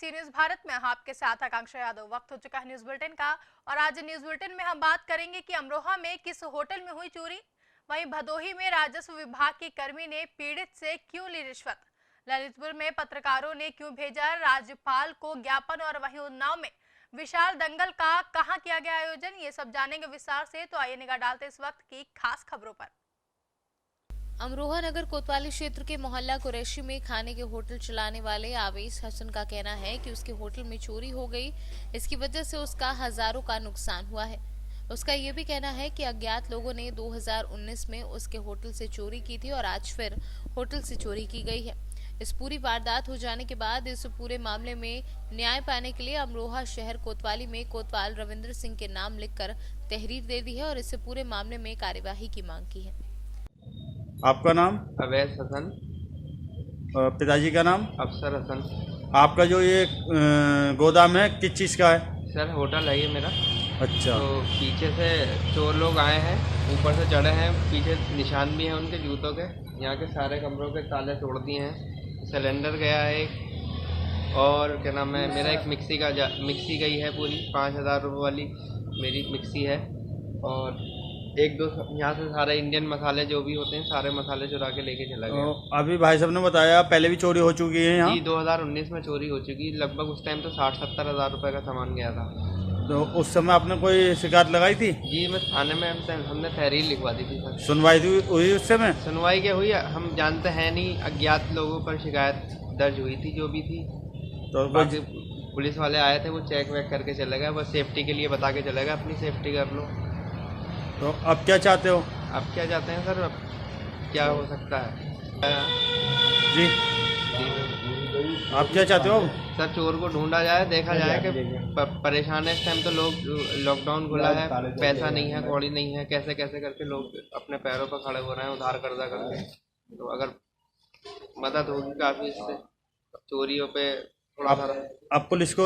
सी news Bharat में आपके साथ आकांक्षा यादव। वक्त हो चुका है न्यूज बुलेटिन का और आज न्यूज बुलेटिन में हम बात करेंगे कि अमरोहा में किस होटल में हुई चोरी, वहीं भदोही में राजस्व विभाग के कर्मी ने पीड़ित से क्यों ली रिश्वत, ललितपुर में पत्रकारों ने क्यों भेजा राज्यपाल को ज्ञापन और वहीं उन्नाव में विशाल दंगल का कहां किया गया आयोजन, ये सब जानेंगे विस्तार से। तो आइए निगाह डालते इस वक्त की खास खबरों पर। अमरोहा नगर कोतवाली क्षेत्र के मोहल्ला कुरैशी में खाने के होटल चलाने वाले आवेश हसन का कहना है कि उसके होटल में चोरी हो गई, इसकी वजह से उसका हजारों का नुकसान हुआ है। उसका ये भी कहना है कि अज्ञात लोगों ने 2019 में उसके होटल से चोरी की थी और आज फिर होटल से चोरी की गई है। इस पूरी वारदात हो जाने के बाद इस पूरे मामले में न्याय पाने के लिए अमरोहा शहर कोतवाली में कोतवाल रविंद्र सिंह के नाम लिखकर तहरीर दे दी है और इससे पूरे मामले में कार्यवाही की मांग की है। आपका नाम? अवैस हसन। पिताजी का नाम? अफसर हसन। आपका जो ये गोदाम है किस चीज़ का है? सर होटल है ये मेरा। अच्छा। तो पीछे से चोर लोग आए हैं, ऊपर से चढ़े हैं, पीछे निशान भी हैं उनके जूतों के। यहाँ के सारे कमरों के ताले तोड़ दिए हैं। सिलेंडर गया है एक, और क्या नाम है, मेरा एक मिक्सी गई है पूरी 5,000 रुपये वाली मेरी मिक्सी है, और एक दो यहाँ से सारे इंडियन मसाले जो भी होते हैं सारे मसाले चुरा के लेके चला गया। अभी भाई साहब ने बताया पहले भी चोरी हो चुकी है यहाँ? जी 2019 में चोरी हो चुकी, लगभग उस टाइम तो 60-70 हज़ार रुपये का सामान गया था। तो उस समय आपने कोई शिकायत लगाई थी? जी मैं थाने में हमने तहरीर लिखवा दी थी सर। सुनवाई हुई उस समय? सुनवाई क्या हुई, हम जानते हैं नहीं, अज्ञात लोगों पर शिकायत दर्ज हुई थी जो भी थी। तो बाकी पुलिस वाले आए थे, वो चेक वेक करके चले गए, बस सेफ्टी के लिए बता के चले गए अपनी सेफ्टी कर लो। तो अब क्या चाहते हो? अब क्या चाहते हैं सर, अब क्या हो सकता है? जी आप क्या चाहते हो? सर चोर को ढूंढा जाए, देखा जाए कि परेशान है इस टाइम, तो लोग लॉकडाउन खुला है, पैसा नहीं है, कौड़ी नहीं है, कैसे कैसे करके लोग अपने पैरों पर खड़े हो रहे हैं उधार कर्जा करके। तो अगर मदद होगी काफ़ी इससे चोरियों पे थोड़ा सा। अब पुलिस को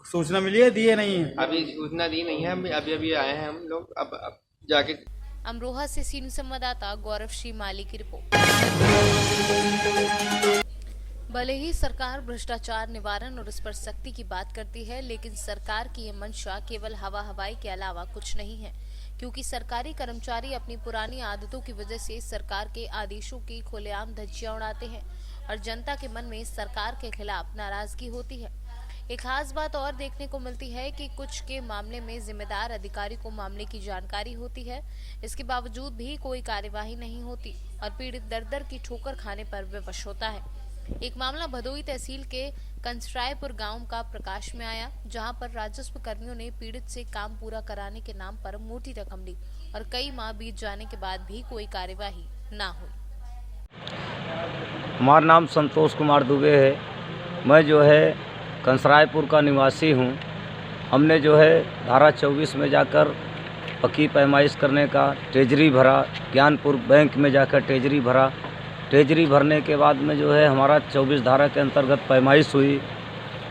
सूचना मिली है, दी है नहीं है? अभी सूचना दी नहीं है, अभी आए हैं हम लोग, अब जाके। अमरोहा से सीनियर संवाददाता गौरव श्री माली की रिपोर्ट। भले ही सरकार भ्रष्टाचार निवारण और इस पर सख्ती की बात करती है, लेकिन सरकार की यह मंशा केवल हवा हवाई के अलावा कुछ नहीं है, क्योंकि सरकारी कर्मचारी अपनी पुरानी आदतों की वजह से सरकार के आदेशों की खुलेआम धज्जियां उड़ाते हैं और जनता के मन में सरकार के खिलाफ नाराजगी होती है। एक खास बात और देखने को मिलती है कि कुछ के मामले में जिम्मेदार अधिकारी को मामले की जानकारी होती है, इसके बावजूद भी कोई कार्यवाही नहीं होती और पीड़ित दर की ठोकर खाने पर विवश होता है। एक मामला भदोही तहसील के कंसरायपुर गांव का प्रकाश में आया, जहां पर राजस्व कर्मियों ने पीड़ित से काम पूरा कराने के नाम पर मोटी रकम ली और कई माह बीत जाने के बाद भी कोई कार्यवाही न हुई। हमारा नाम संतोष कुमार दुबे है। मैं जो है कंसरायपुर का निवासी हूँ। हमने जो है धारा 24 में जाकर पक्की पैमाइश करने का ट्रेजरी भरा, ज्ञानपुर बैंक में जाकर ट्रेजरी भरा। ट्रेजरी भरने के बाद में जो है हमारा 24 धारा के अंतर्गत पैमाइश हुई।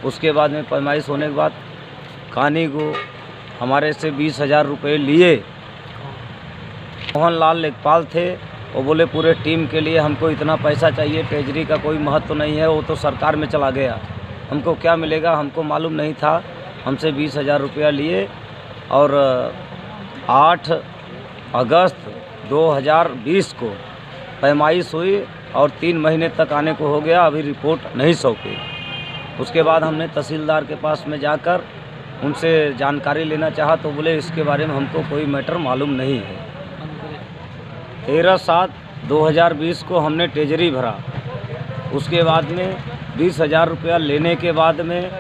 उसके बाद में पैमाइश होने के बाद कानी को हमारे से 20,000 रुपये लिए। मोहनलाल लेखपाल थे, वो बोले पूरे टीम के लिए हमको इतना पैसा चाहिए, ट्रेजरी का कोई महत्व नहीं है, वो तो सरकार में चला गया, हमको क्या मिलेगा हमको मालूम नहीं था। हमसे 20,000 रुपया लिए और 8 अगस्त 2020 को पैमाइश हुई और 3 महीने तक आने को हो गया, अभी रिपोर्ट नहीं सौंपी। उसके बाद हमने तहसीलदार के पास में जाकर उनसे जानकारी लेना चाहा तो बोले इसके बारे में हमको कोई मैटर मालूम नहीं है। 13/7/2020 को हमने ट्रेजरी भरा। उसके बाद में 20,000 रुपया लेने के बाद में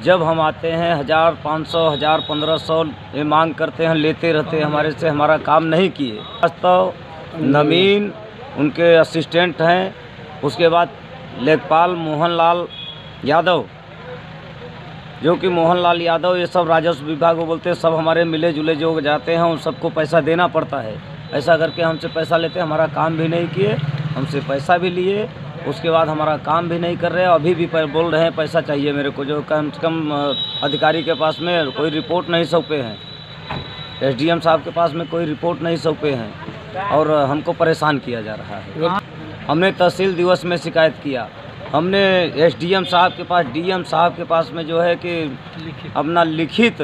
जब हम आते हैं 1,500, 1,500 ये मांग करते हैं, लेते रहते हैं हमारे से, हमारा काम नहीं किए। वास्तव नवीन उनके असिस्टेंट हैं, उसके बाद लेखपाल मोहनलाल यादव, जो कि मोहनलाल यादव, ये सब राजस्व विभाग को बोलते हैं, सब हमारे मिले जुले जो जाते हैं उन सबको पैसा देना पड़ता है। ऐसा करके हमसे पैसा लेते हैं, हमारा काम भी नहीं किए, हमसे पैसा भी लिए, उसके बाद हमारा काम भी नहीं कर रहे। अभी भी बोल रहे हैं पैसा चाहिए मेरे को, जो कम से कम अधिकारी के पास में कोई रिपोर्ट नहीं सौंपे हैं, एसडीएम साहब के पास में कोई रिपोर्ट नहीं सौंपे हैं और हमको परेशान किया जा रहा है। हमने तहसील दिवस में शिकायत किया हमने एसडीएम साहब के पास, डीएम साहब के पास में जो है कि अपना लिखित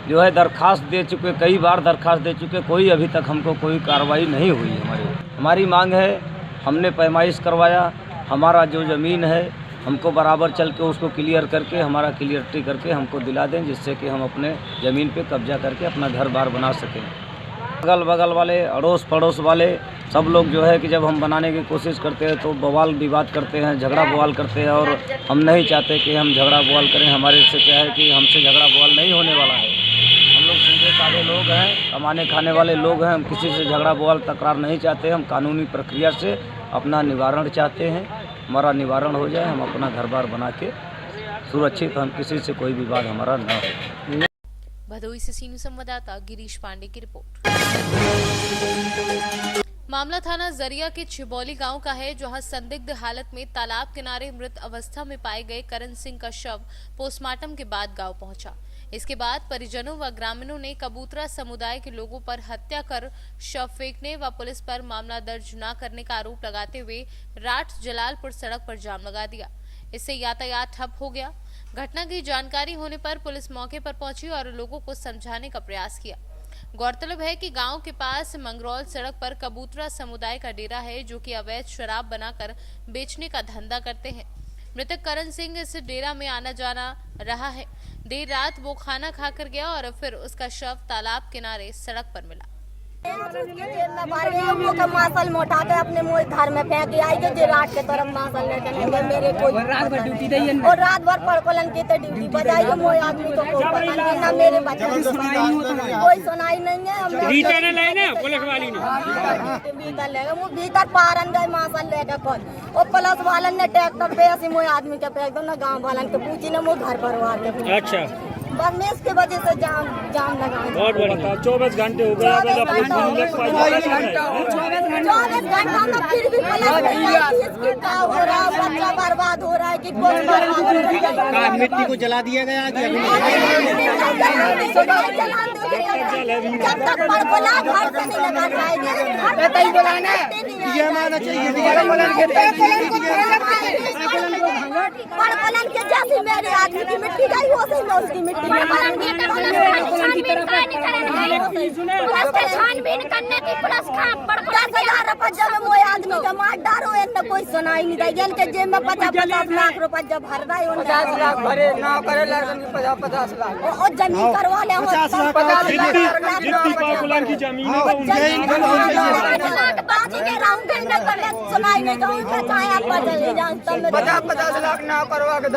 जो है दरखास्त दे चुके, कई बार दरखास्त दे चुके, कोई अभी तक हमको कोई कार्रवाई नहीं हुई। हमारी मांग है, हमने पैमाइश करवाया, हमारा जो ज़मीन है हमको बराबर चल के उसको क्लियर करके, हमारा क्लियरिटी करके हमको दिला दें, जिससे कि हम अपने ज़मीन पे कब्जा करके अपना घर बार बना सकें। अगल बगल वाले, अड़ोस पड़ोस वाले सब लोग जो है कि जब हम बनाने की कोशिश करते हैं तो बवाल विवाद करते हैं, झगड़ा बवाल करते हैं, और हम नहीं चाहते कि हम झगड़ा बवाल करें। हमारे से क्या है कि हमसे झगड़ा बवाल नहीं होने वाला है। हम लोग सीधे साधे लोग हैं, कमाने खाने वाले लोग हैं, हम किसी से झगड़ा बवाल तकरार नहीं चाहते। हम कानूनी प्रक्रिया से अपना निवारण चाहते हैं, हमारा निवारण हो जाए, हम अपना घर बार बना के सुरक्षित, हम किसी से कोई विवाद हमारा न हो। भदोही से सीनू संवाददाता गिरीश पांडे की रिपोर्ट। मामला थाना जरिया के छिबौली गांव का है, जहां संदिग्ध हालत में तालाब किनारे मृत अवस्था में पाए गए करण सिंह का शव पोस्टमार्टम के बाद गांव पहुंचा। इसके बाद परिजनों व ग्रामीणों ने कबूतरा समुदाय के लोगों पर हत्या कर शव फेंकने व पुलिस पर मामला दर्ज न करने का आरोप लगाते हुए राठ जलालपुर सड़क पर जाम लगा दिया। इससे यातायात ठप हो गया। घटना की जानकारी होने पर पुलिस मौके पर पहुंची और लोगों को समझाने का प्रयास किया। गौरतलब है कि गांव के पास मंगरौल सड़क पर कबूतरा समुदाय का डेरा है, जो कि अवैध शराब बनाकर बेचने का धंधा करते हैं। मृतक करण सिंह इस डेरा में आना जाना रहा है। देर रात वो खाना खाकर गया और फिर उसका शव तालाब किनारे सड़क पर मिला। मासल में उठा के अपने मुँह घर में फेंक आई जो रात के तरफ मासल लेकर मेरे कोई रात भर ड्यूटी दी और रात भर पड़पलन की तो ड्यूटी बजाई जो मोए आदमी तो कोई पता नहीं ना मेरे बच्चे कोई सुनाई नहीं है। पुलिस वाली ने भीतर ले गए, भीतर पारन गए मासल लेकर कौन और पुलिस वालन ने ट्रैक्टर पे ऐसी मोए आदमी के फेंक दो ना, गाँव वालन के पूछी ना मुँह घर परिवार के। अच्छा, बस में इसके वजह से जाम लगा। बहुत बढ़िया। 24 घंटे हो गए, 24 घंटा में फिर भी इसकी क्या हो रहा है, बच्चा बर्बाद हो रहा है कि कुछ बर्बाद हो रहा है। मिट्टी को जला दिया गया कि जब तक पड़पला घर से नहीं लगा जाएगी ये माना चाहिए पड़पलन के जैसे मेरे आदमी की मिट्टी गई हो सही मैं उसकी मिट्टी आदमी का मार डारो कोई सुनाई नहीं देगी इनके जेब में 50-50 लाख रुपए जब भर रहा है 50 लाख भरे ना करे लड़कन की 50-50 लाख और जमीन करवा ले 50 लाख की जमीन सुनाई नहीं दूंगा चाहे आप बदल जानता 50-50 लाख ना करवा के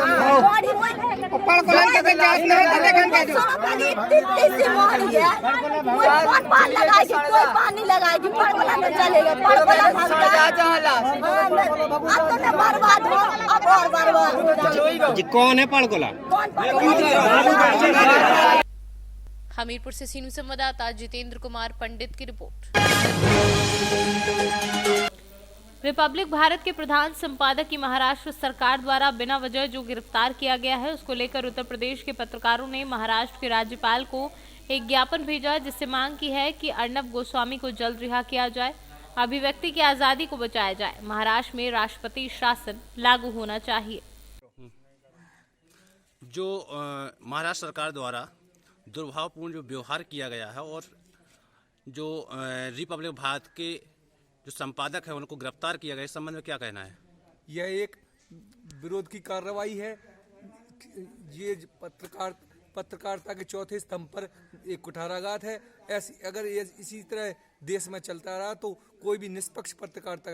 पानी लगाएगी चलेगा बर्बाद हो अब और बर्बाद। कौन है पड़कोला? हमीरपुर से सीनू संवाददाता जितेंद्र कुमार पंडित की रिपोर्ट। रिपब्लिक भारत के प्रधान संपादक की महाराष्ट्र सरकार द्वारा बिना वजह जो गिरफ्तार किया गया है, उसको लेकर उत्तर प्रदेश के पत्रकारों ने महाराष्ट्र के राज्यपाल को एक ज्ञापन भेजा, जिससे मांग की है कि अर्नब गोस्वामी को जल्द रिहा किया जाए, अभिव्यक्ति की आजादी को बचाया जाए। महाराष्ट्र में राष्ट्रपति शासन लागू होना चाहिए। जो महाराष्ट्र सरकार द्वारा दुर्भावपूर्ण जो व्यवहार किया गया है और जो रिपब्लिक भारत के जो संपादक है उनको गिरफ्तार किया गया, इस संबंध में क्या कहना है? यह एक विरोध की कार्रवाई है। ये पत्रकारिता के चौथे स्तंभ पर एक कुठाराघात है। ऐसी अगर ये इसी तरह देश में चलता रहा तो कोई भी निष्पक्ष पत्रकारिता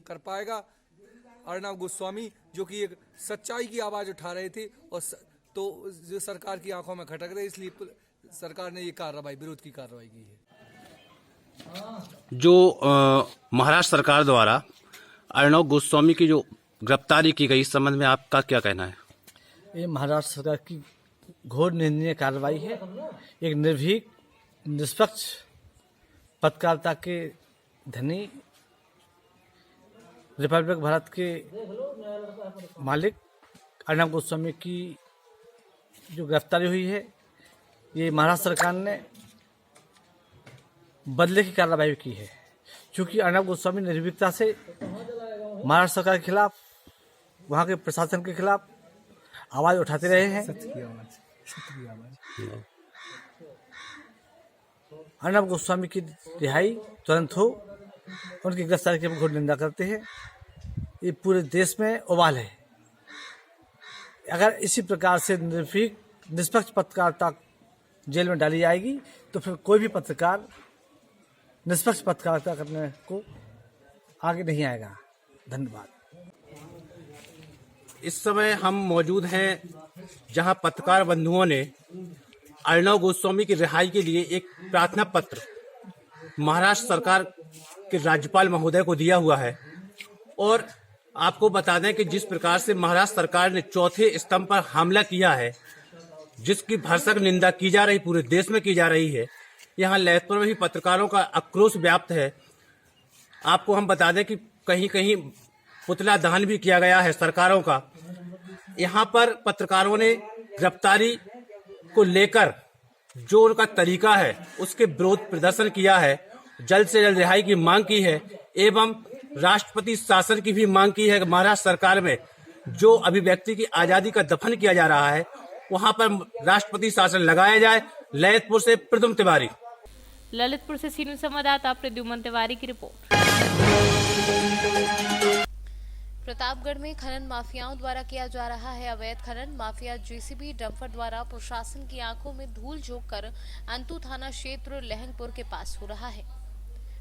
कर पाएगा। अर्नब गोस्वामी जो कि एक सच्चाई की आवाज उठा रहे थे और तो जो सरकार की आंखों में खटक रहे, इसलिए सरकार ने ये कार्रवाई, विरोध की कार्रवाई की है। जो महाराष्ट्र सरकार द्वारा अर्नब गोस्वामी की जो गिरफ्तारी की गई, इस संबंध में आपका क्या कहना है? ये महाराष्ट्र सरकार की घोर निंदनीय कार्रवाई है। एक निर्भीक निष्पक्ष पत्रकारिता के धनी रिपब्लिक भारत के मालिक अर्नब गोस्वामी की जो गिरफ्तारी हुई है, ये महाराष्ट्र सरकार ने बदले की कार्रवाई की है, क्योंकि अर्नब गोस्वामी निर्भीकता से महाराष्ट्र सरकार के खिलाफ, वहाँ के प्रशासन के खिलाफ आवाज उठाते रहे हैं। अर्णब गोस्वामी की रिहाई तुरंत हो, उनकी गिरफ्तारी की हम घोर निंदा करते हैं। ये पूरे देश में उबाल है। अगर इसी प्रकार से निर्भीक निष्पक्ष पत्रकारिता जेल में डाली जाएगी तो फिर कोई भी पत्रकार निष्पक्ष पत्रकारिता करने को आगे नहीं आएगा। धन्यवाद। इस समय हम मौजूद हैं जहां पत्रकार बंधुओं ने अर्णव गोस्वामी की रिहाई के लिए एक प्रार्थना पत्र महाराष्ट्र सरकार के राज्यपाल महोदय को दिया हुआ है। और आपको बता दें कि जिस प्रकार से महाराष्ट्र सरकार ने चौथे स्तंभ पर हमला किया है, जिसकी भरसक निंदा की जा रही, पूरे देश में की जा रही है, यहाँ ललितपुर में भी पत्रकारों का आक्रोश व्याप्त है। आपको हम बता दें कि कहीं कहीं पुतला दहन भी किया गया है सरकारों का। यहाँ पर पत्रकारों ने गिरफ्तारी को लेकर जो उनका तरीका है उसके विरोध प्रदर्शन किया है, जल्द से जल्द रिहाई की मांग की है एवं राष्ट्रपति शासन की भी मांग की है। महाराष्ट्र सरकार में जो अभिव्यक्ति की आजादी का दफन किया जा रहा है वहां पर राष्ट्रपति शासन लगाया जाए। ललितपुर से प्रद्युम्न तिवारी। ललितपुर से सीनियर संवाददाता प्रद्युम्न तिवारी की रिपोर्ट। प्रतापगढ़ में खनन माफियाओं द्वारा किया जा रहा है अवैध खनन। माफिया जेसीबी डंपर द्वारा प्रशासन की आंखों में धूल झोंककर अंतु थाना क्षेत्र लहंगपुर के पास हो रहा है।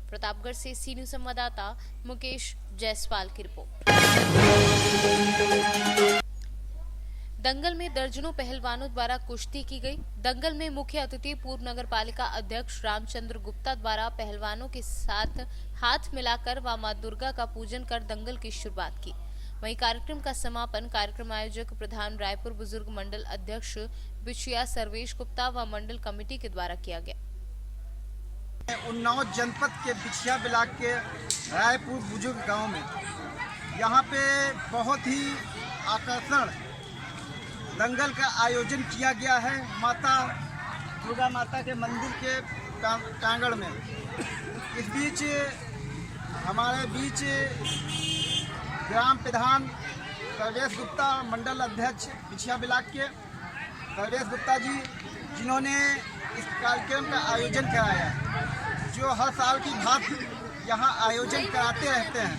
प्रतापगढ़ से सीनियर संवाददाता मुकेश जायसवाल की रिपोर्ट। दंगल में दर्जनों पहलवानों द्वारा कुश्ती की गई। दंगल में मुख्य अतिथि पूर्व नगर पालिका अध्यक्ष रामचंद्र गुप्ता द्वारा पहलवानों के साथ हाथ मिलाकर व मां दुर्गा का पूजन कर दंगल की शुरुआत की। वहीं कार्यक्रम का समापन कार्यक्रम आयोजक प्रधान रायपुर बुजुर्ग मंडल अध्यक्ष बिछिया सर्वेश गुप्ता व मंडल कमेटी के द्वारा किया गया। उन्नाव जनपद के बिछिया ब्लॉक के रायपुर बुजुर्ग गांव में यहाँ पे बहुत ही आकर्षण दंगल का आयोजन किया गया है माता दुर्गा माता के मंदिर के प्रांगण में। इस बीच हमारे बीच ग्राम प्रधान सर्वेश गुप्ता, मंडल अध्यक्ष बिछिया ब्लॉक के सर्वेश गुप्ता जी, जिन्होंने इस कार्यक्रम का आयोजन कराया है, जो हर साल की भांति यहाँ आयोजन कराते रहते हैं।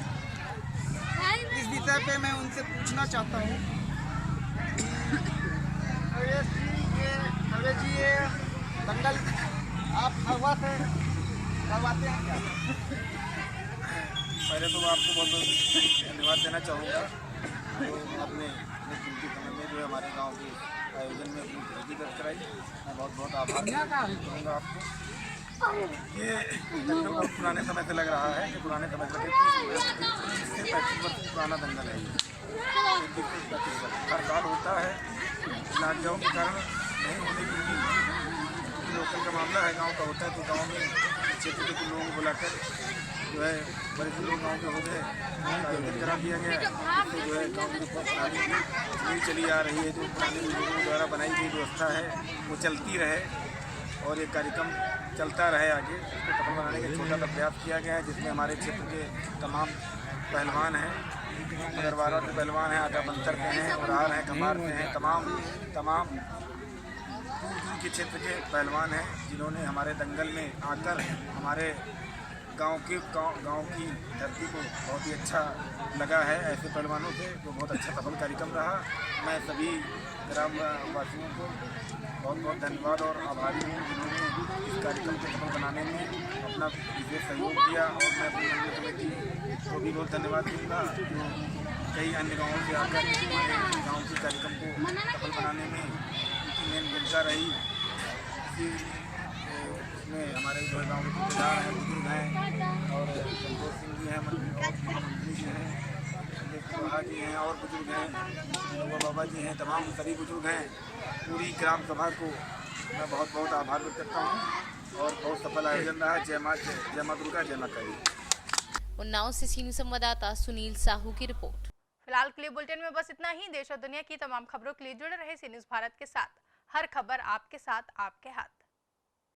इस विषय पे मैं उनसे पूछना चाहता हूँ, सर्वेश जी ये दंगल आप हवा से करवाते हैं क्या? पहले तो आपको बहुत बहुत धन्यवाद देना चाहूँगा। तो आपने कीमती समय में जो है हमारे गांव के आयोजन में अपनी खरीदी कराई, मैं बहुत बहुत आभार करूँगा आपको। ये दंगल बहुत पुराने समय से लग रहा है, कि पुराने समय से 35 वर्ष पुराना दंगल है। हर साल होता है, लॉकडाउन के कारण नहीं होने की लोकल का मामला है, गांव का होता है। तो गांव में क्षेत्र के लोगों को बुलाकर जो है बड़े से लोग गाँव के हो गए, आयोजन करा दिया गया। तो जो है गाँव में पुरानी चली आ रही है, जो पुराने लोगों द्वारा बनाई गई व्यवस्था है वो चलती रहे और ये कार्यक्रम चलता रहे आगे। इसको सफल बनाने का छोटा सा प्रयास किया गया है, जिसमें हमारे क्षेत्र के तमाम पहलवान हैं, मगरवाड़ा के पहलवान हैं, आटा बंतर के हैं, उरार हैं, कमार के हैं, तमाम दूर दूर के क्षेत्र के पहलवान हैं, जिन्होंने हमारे दंगल में आकर हमारे गांव की धरती को बहुत ही अच्छा लगा है। ऐसे पहलवानों से तो बहुत अच्छा सफल कार्यक्रम रहा। मैं सभी ग्राम वासियों को बहुत बहुत धन्यवाद और आभारी हूँ, जिन्होंने इस कार्यक्रम को सफल बनाने में अपना विशेष सहयोग दिया। और मैं अपनी मंडल कमेटी को भी बहुत धन्यवाद दूँगा, जो कई अन्य गाँवों से आकर हमारे गाँव के कार्यक्रम को सफल बनाने में उनकी मेन भूमिका रही। इसमें हमारे जो गाँव के ठेकेदार हैं, बुजुर्ग हैं, और संतोष सिंह जी हैं, महामंत्री जी हैं, जी हैं, और बुजुर्ग हैं, बाबा जी हैं, तमाम सभी बुजुर्ग हैं। पूरी ग्राम सभा को मैं बहुत बहुत आभार व्यक्त करता हूँ और बहुत सफल आयोजन रहा। जय माँ दुर्गा, जय माता दी। उन्नाव से सीनियर संवाददाता सुनील साहू की रिपोर्ट। फिलहाल के लिए बुलेटिन में बस इतना ही। देश और दुनिया की तमाम खबरों के लिए जुड़े रहे सी न्यूज़ भारत के साथ। हर खबर आपके साथ, आपके हाथ।